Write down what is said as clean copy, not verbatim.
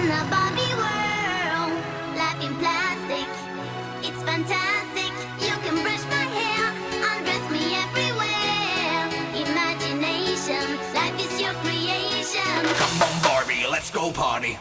in a Barbie world, life in plastic, it's fantastic. You can brush my hair, undress me everywhere. Imagination, life is your creation. Come on, Barbie, let's go party.